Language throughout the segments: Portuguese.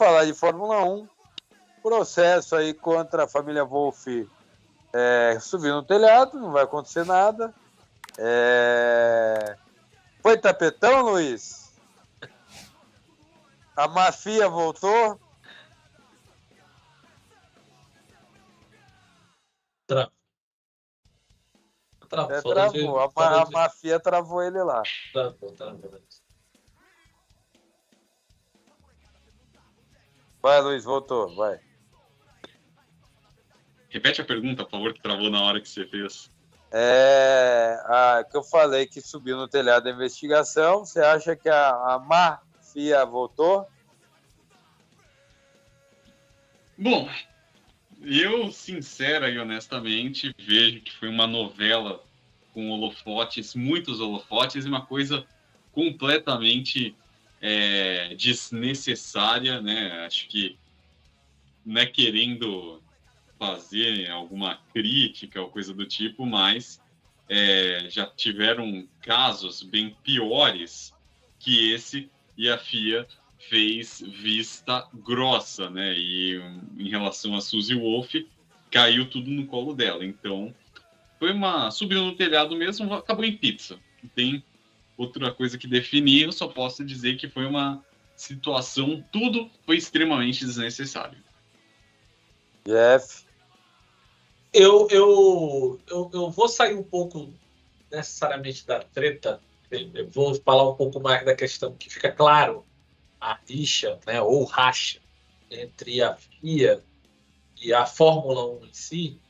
falar de Fórmula 1, processo aí contra a família Wolff subiu no telhado, não vai acontecer nada. Foi tapetão, Luiz? A máfia voltou? Travou. A máfia travou ele lá. Travou. Vai, Luiz, voltou, vai. Repete a pergunta, por favor, que travou na hora que você fez. Que eu falei que subiu no telhado da investigação. Você acha que a máfia voltou? Bom, eu, sincera e honestamente, vejo que foi uma novela com holofotes, muitos holofotes, e uma coisa completamente desnecessária, né? Acho que não é querendo fazer alguma crítica ou coisa do tipo, mas já tiveram casos bem piores que esse, e a FIA fez vista grossa, né? E em relação a Suzy Wolff, caiu tudo no colo dela. Então, subiu no telhado mesmo, acabou em pizza. Não tem outra coisa que definir, eu só posso dizer que foi uma situação, tudo foi extremamente desnecessário. Jeff? Eu vou sair um pouco necessariamente da treta, eu vou falar um pouco mais da questão que fica claro a rixa, né, ou racha entre a FIA e a Fórmula 1 em si.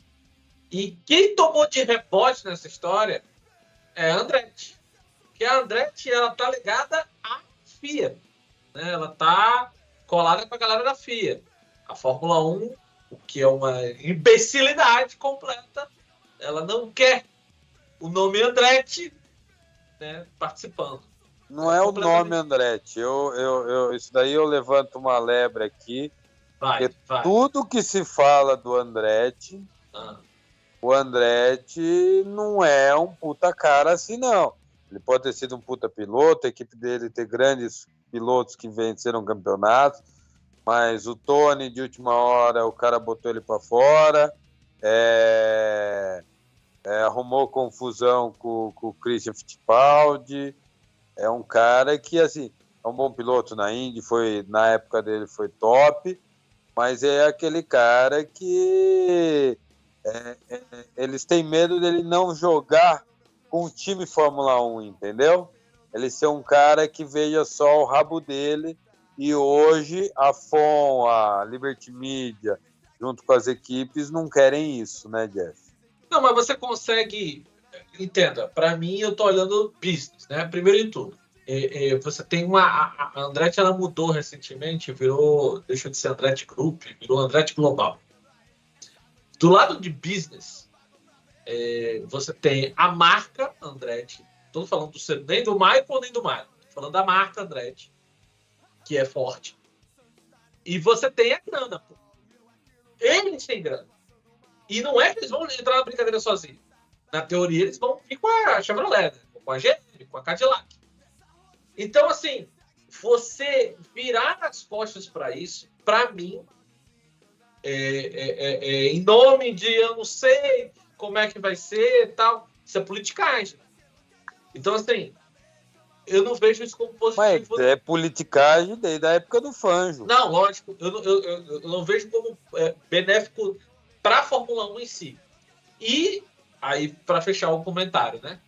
E quem tomou de rebote nessa história é a Andretti. Porque a Andretti, ela tá ligada à FIA, né? Ela tá colada com a galera da FIA. A Fórmula 1, o que é uma imbecilidade completa, ela não quer o nome Andretti, né, participando. Não é o nome Andretti. Isso daí eu levanto uma lebre aqui. Vai. Tudo que se fala do Andretti, o Andretti não é um puta cara assim, não. Ele pode ter sido um puta piloto, a equipe dele ter grandes pilotos que venceram campeonatos, mas o Tony, de última hora, o cara botou ele para fora, arrumou confusão com o Christian Fittipaldi. É um cara que, assim, é um bom piloto na Indy, na época dele foi top, mas é aquele cara que eles têm medo dele não jogar com o time Fórmula 1, entendeu? Ele ser um cara que veja só o rabo dele, e hoje a FOM, a Liberty Media, junto com as equipes, não querem isso, né, Jeff? Não, mas você consegue... Entenda, para mim eu tô olhando business, né? Primeiro de tudo, você tem a Andretti, ela mudou recentemente, deixou de ser Andretti Group, virou Andretti Global. Do lado de business, você tem a marca Andretti, estou falando nem do Michael nem do Mário, estou falando da marca Andretti, que é forte, e você tem a grana, pô. Eles têm grana, e não é que eles vão entrar na brincadeira sozinhos. Na teoria, eles vão vir com a Chevrolet, com a GM, com a Cadillac. Então, assim, você virar as costas para isso, para mim, em nome de eu não sei como é que vai ser e tal, isso é politicagem. Então, assim, eu não vejo isso como positivo. Mas é politicagem desde a época do Fangio. Não, lógico, eu não vejo como benéfico para a Fórmula 1 em si. E aí, para fechar o comentário, né?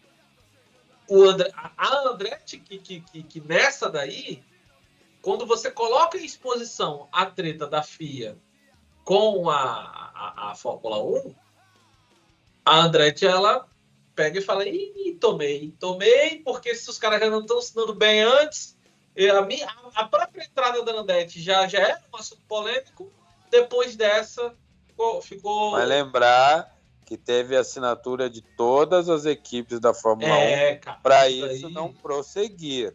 A Andretti, que nessa daí, quando você coloca em exposição a treta da FIA com a Fórmula 1, a Andretti, ela pega e fala: tomei, porque se os caras já não estão se dando bem antes, a própria entrada da Andretti já era um assunto polêmico, depois dessa ficou... Vai lembrar que teve assinatura de todas as equipes da Fórmula 1 para isso não prosseguir.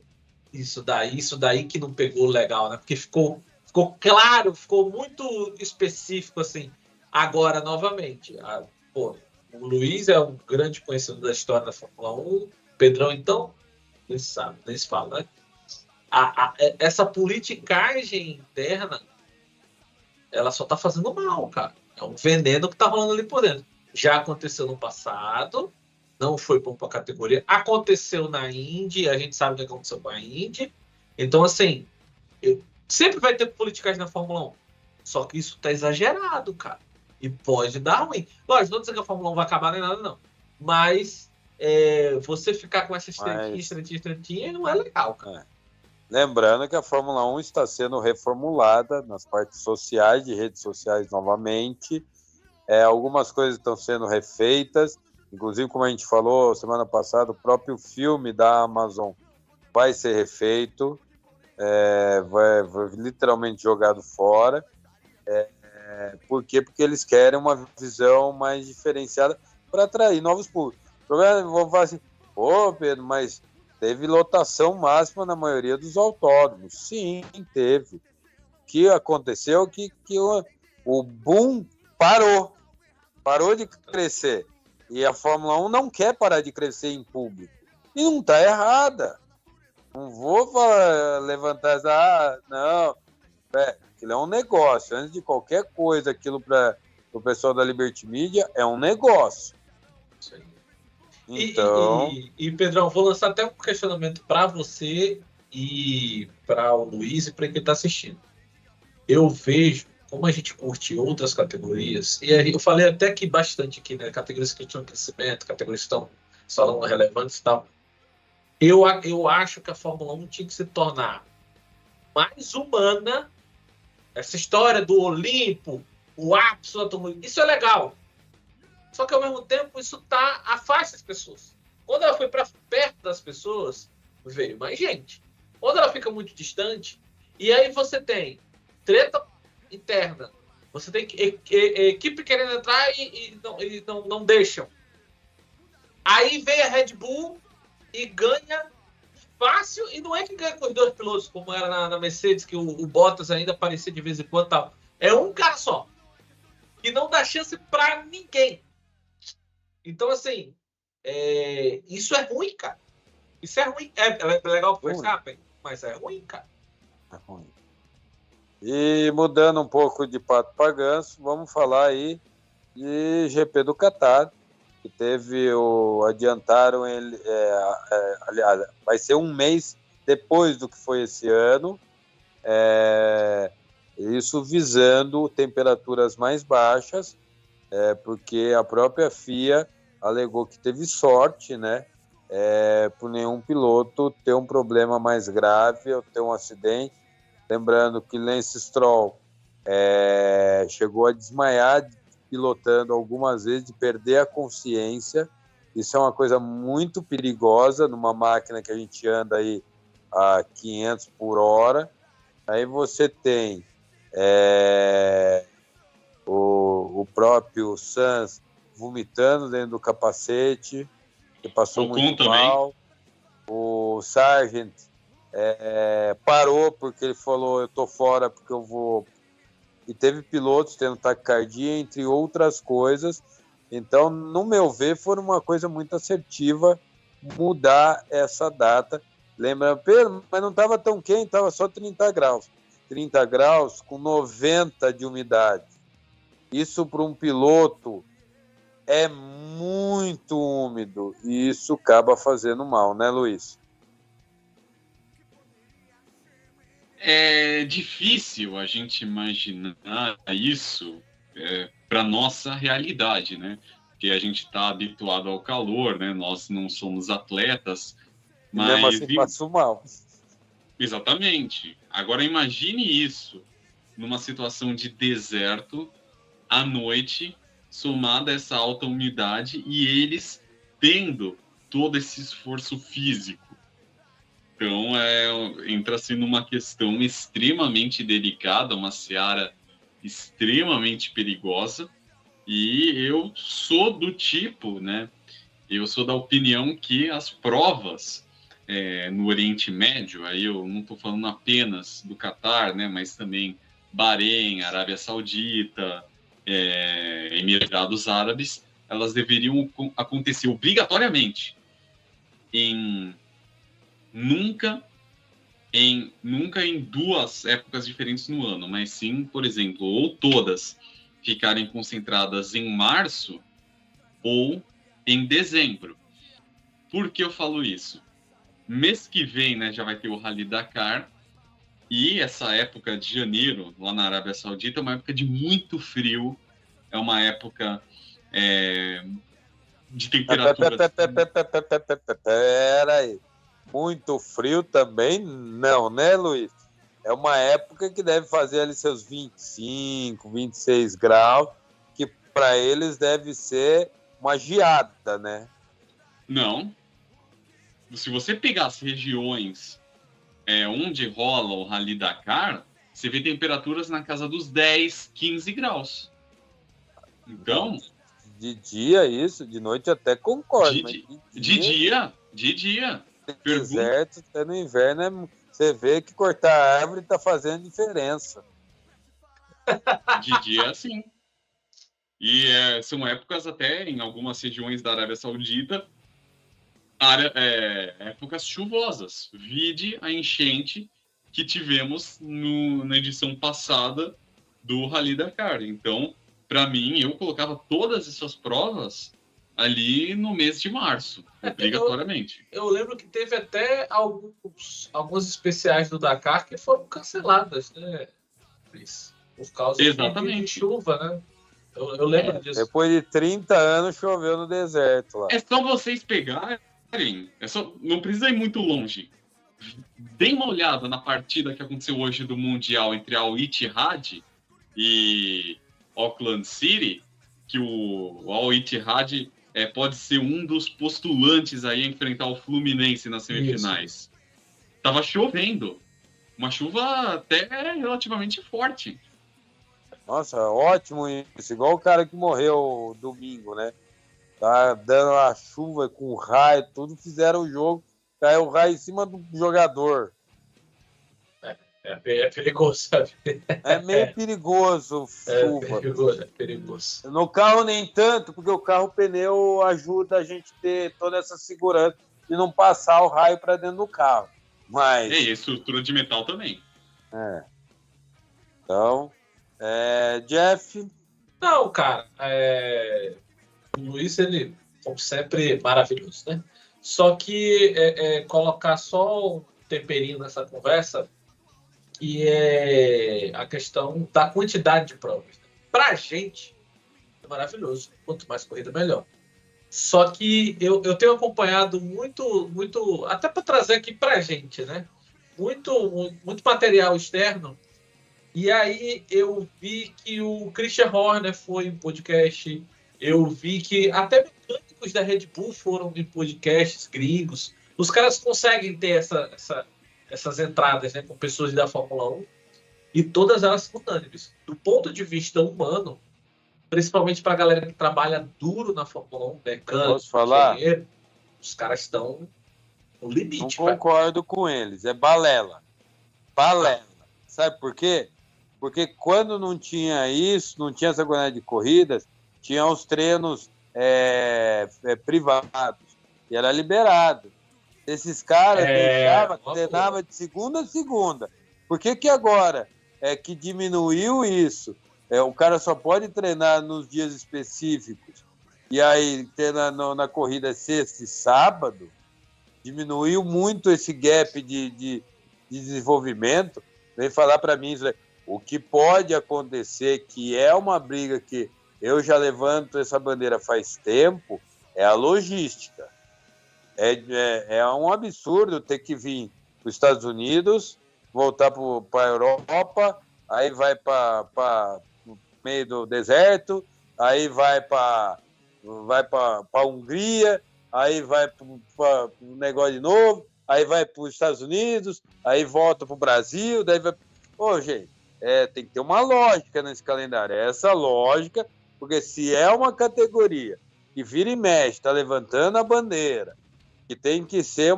Isso daí que não pegou legal, né? Porque ficou claro, ficou muito específico, assim. Agora, novamente, o Luiz é um grande conhecedor da história da Fórmula 1, o Pedrão, então, nem se fala, né? Essa politicagem interna, ela só tá fazendo mal, cara. É um veneno que tá rolando ali por dentro. Já aconteceu no passado, não foi para uma categoria. Aconteceu na Indy, a gente sabe o que aconteceu com a Indy. Então, assim, sempre vai ter politicagem na Fórmula 1. Só que isso tá exagerado, cara. E pode dar ruim. Lógico, não dizer que a Fórmula 1 vai acabar nem nada, não. Mas você ficar com essa estreitinha não é legal, cara. Lembrando que a Fórmula 1 está sendo reformulada nas partes sociais, de redes sociais novamente. Algumas coisas estão sendo refeitas. Inclusive, como a gente falou semana passada, o próprio filme da Amazon vai ser refeito. Vai literalmente jogado fora. Por quê? Porque eles querem uma visão mais diferenciada para atrair novos públicos. O problema é que vão falar assim, Pedro, mas teve lotação máxima na maioria dos autódromos. Sim, teve. O que aconteceu é que o boom parou de crescer. E a Fórmula 1 não quer parar de crescer em público. E não está errada. Não vou levantar essa... não. Aquilo é um negócio. Antes de qualquer coisa, aquilo para o pessoal da Liberty Media é um negócio. Sim. Então... E Pedrão, vou lançar até um questionamento para você e para o Luiz e para quem está assistindo. Eu vejo como a gente curte outras categorias, e eu falei até que bastante aqui, né? Categorias que tinham crescimento, categorias que estão relevantes e tal. Eu acho que a Fórmula 1 tinha que se tornar mais humana. Essa história do Olimpo, o ápice da automobilismo, isso é legal. Só que, ao mesmo tempo, isso afasta as pessoas. Quando ela foi para perto das pessoas, veio mais gente. Quando ela fica muito distante, e aí você tem treta interna, você tem equipe querendo entrar e não deixam. Aí vem a Red Bull e ganha fácil, e não é que ganha com os dois pilotos, como era na Mercedes, que o Bottas ainda aparecia de vez em quando. Tal. É um cara só, que não dá chance para ninguém. Então, assim, isso é ruim, cara. Isso é ruim. É legal pro Verstappen, mas é ruim, cara. É ruim. E mudando um pouco de pato para ganso, vamos falar aí de GP do Qatar, que adiantaram ele, aliás, vai ser um mês depois do que foi esse ano, isso visando temperaturas mais baixas, porque a própria FIA alegou que teve sorte, né, por nenhum piloto ter um problema mais grave ou ter um acidente. Lembrando que Lance Stroll chegou a desmaiar pilotando algumas vezes, de perder a consciência. Isso é uma coisa muito perigosa numa máquina que a gente anda aí a 500 por hora. Aí você tem o próprio Sainz vomitando dentro do capacete, que passou muito mal. O Sargent parou porque ele falou, eu tô fora porque eu vou... E teve pilotos tendo taquicardia, entre outras coisas. Então, no meu ver, foi uma coisa muito assertiva mudar essa data. Lembra, Pedro, mas não estava tão quente, estava só 30 graus. 30 graus com 90 de umidade. Isso para um piloto é muito úmido e isso acaba fazendo mal, né, Luiz? É difícil a gente imaginar isso para nossa realidade, né? Porque a gente está habituado ao calor, né? Nós não somos atletas, mas... mesmo assim passo mal. Exatamente. Agora imagine isso numa situação de deserto, à noite, somada a essa alta umidade e eles tendo todo esse esforço físico. Então, entra-se numa questão extremamente delicada, uma seara extremamente perigosa, e eu sou do tipo, né? Eu sou da opinião que as provas no Oriente Médio, aí eu não estou falando apenas do Catar, né? Mas também Bahrein, Arábia Saudita, Emirados Árabes, elas deveriam acontecer obrigatoriamente nunca nunca em 2 épocas diferentes no ano, mas sim, por exemplo, ou todas ficarem concentradas em março ou em dezembro. Por que eu falo isso? Mês que vem, né, já vai ter o Rally Dakar, e essa época de janeiro, lá na Arábia Saudita, é uma época de muito frio, é uma época de temperaturas... Peraí. Muito frio também não, né, Luiz? É uma época que deve fazer ali seus 25, 26 graus, que para eles deve ser uma geada, né? Não. Se você pegar as regiões onde rola o Rally Dakar, você vê temperaturas na casa dos 10, 15 graus. Então... De dia isso, de noite até concordo. De dia. No deserto, até no inverno, você vê que cortar a árvore está fazendo diferença. De dia, sim. E são épocas até, em algumas regiões da Arábia Saudita, épocas chuvosas. Vide a enchente que tivemos na edição passada do Rally Dakar. Então, para mim, eu colocava todas essas provas ali no mês de março, obrigatoriamente. Eu lembro que teve até alguns especiais do Dakar que foram canceladas, né? Por causa de chuva, né? Eu lembro disso. Depois de 30 anos choveu no deserto lá. É só vocês pegarem, não precisa ir muito longe. Dê uma olhada na partida que aconteceu hoje do Mundial entre Al Ittihad e Auckland City, que o Al Ittihad pode ser um dos postulantes aí a enfrentar o Fluminense nas semifinais. Isso. Tava chovendo. Uma chuva até relativamente forte. Nossa, ótimo isso. Igual o cara que morreu domingo, né? Tá dando a chuva com raio, tudo, fizeram o jogo, caiu o raio em cima do jogador. É perigoso, sabe? É meio perigoso, chuva. É perigoso. No carro nem tanto, porque o carro, o pneu ajuda a gente a ter toda essa segurança de não passar o raio para dentro do carro. Mas... E estrutura de metal também. Então, Jeff? Não, cara, o Luiz, ele, como sempre, maravilhoso, né? Só que colocar só um temperinho nessa conversa, que é a questão da quantidade de provas. Pra gente, é maravilhoso. Quanto mais corrida, melhor. Só que eu tenho acompanhado muito, até para trazer aqui pra gente, né? Muito material externo. E aí eu vi que o Christian Horner foi em podcast. Eu vi que até mecânicos da Red Bull foram em podcasts gringos. Os caras conseguem ter essas entradas, né, com pessoas da Fórmula 1, e todas elas são unânimes. Do ponto de vista humano, principalmente para a galera que trabalha duro na Fórmula 1, mecânico, engenheiro, os caras estão no limite. Não concordo com eles, é balela. Balela. Sabe por quê? Porque quando não tinha isso, não tinha essa quantidade de corridas, tinha os treinos privados, e era liberado. Esses caras treinavam de segunda a segunda. Por que agora que diminuiu isso? O cara só pode treinar nos dias específicos. E aí, na corrida sexta e sábado, diminuiu muito esse gap de desenvolvimento. Vem falar para mim, o que pode acontecer, que é uma briga que eu já levanto essa bandeira faz tempo, é a logística. É um absurdo ter que vir para os Estados Unidos, voltar para a Europa, aí vai para o meio do deserto, aí vai para a Hungria, aí vai para o negócio de novo, aí vai para os Estados Unidos, aí volta para o Brasil, daí vai... Pô, gente, tem que ter uma lógica nesse calendário. Essa lógica, porque se é uma categoria que vira e mexe, está levantando a bandeira, que tem que ser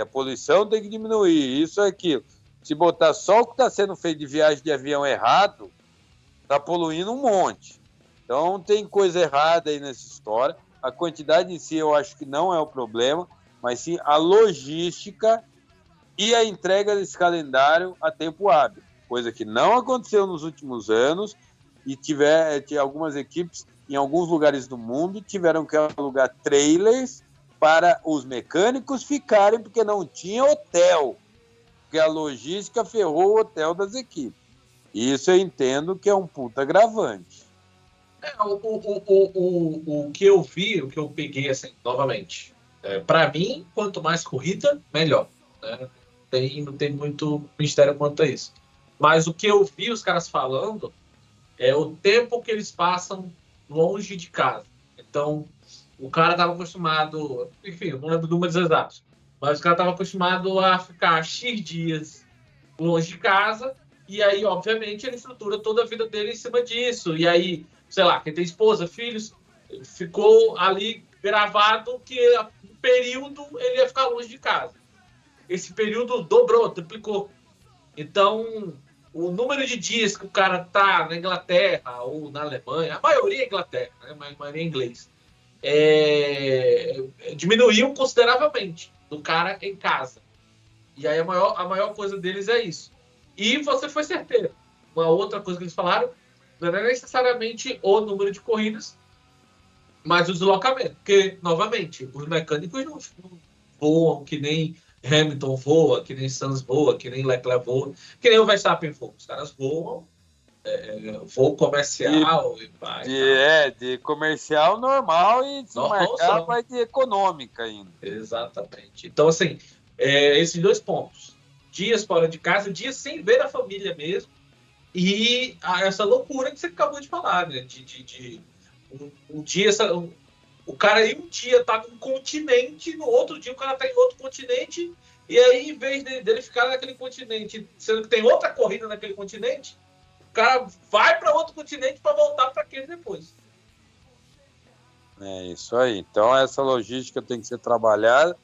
a poluição tem que diminuir, isso, aquilo. Se botar só o que está sendo feito de viagem de avião errado, está poluindo um monte. Então tem coisa errada aí nessa história. A quantidade em si eu acho que não é o problema, mas sim a logística e a entrega desse calendário a tempo hábil, coisa que não aconteceu nos últimos anos, e algumas equipes em alguns lugares do mundo tiveram que alugar trailers para os mecânicos ficarem, porque não tinha hotel, porque a logística ferrou o hotel das equipes. Isso eu entendo que é um puta agravante. O que eu vi, o que eu peguei, assim, novamente, para mim, quanto mais corrida, melhor. Né? Não tem muito mistério quanto a isso. Mas o que eu vi os caras falando é o tempo que eles passam longe de casa. Então, o cara estava acostumado, enfim, eu não lembro dos números exatos, mas o cara estava acostumado a ficar X dias longe de casa, e aí, obviamente, ele estrutura toda a vida dele em cima disso. E aí, sei lá, quem tem esposa, filhos, ficou ali gravado que um período ele ia ficar longe de casa. Esse período dobrou, triplicou. Então, o número de dias que o cara tá na Inglaterra ou na Alemanha, a maioria é Inglaterra, né? A maioria é inglês, diminuiu consideravelmente do cara em casa. E aí a maior coisa deles é isso. E você foi certeiro. Uma outra coisa que eles falaram não é necessariamente o número de corridas, mas o deslocamento. Porque, novamente, os mecânicos não voam que nem Hamilton voa, que nem Sainz voa, que nem Leclerc voa, que nem o Verstappen voa. Os caras voam, voo comercial e vai. De comercial normal e se marcar vai de econômica ainda. Exatamente. Então, assim, esses dois pontos. Dias fora de casa, dias sem ver a família mesmo, e essa loucura que você acabou de falar, né? Um dia, o cara em um dia tá num continente, no outro dia o cara tá em outro continente, e aí, em vez dele ficar naquele continente, sendo que tem outra corrida naquele continente, o cara vai para outro continente para voltar para aquele depois. É isso aí. Então, essa logística tem que ser trabalhada.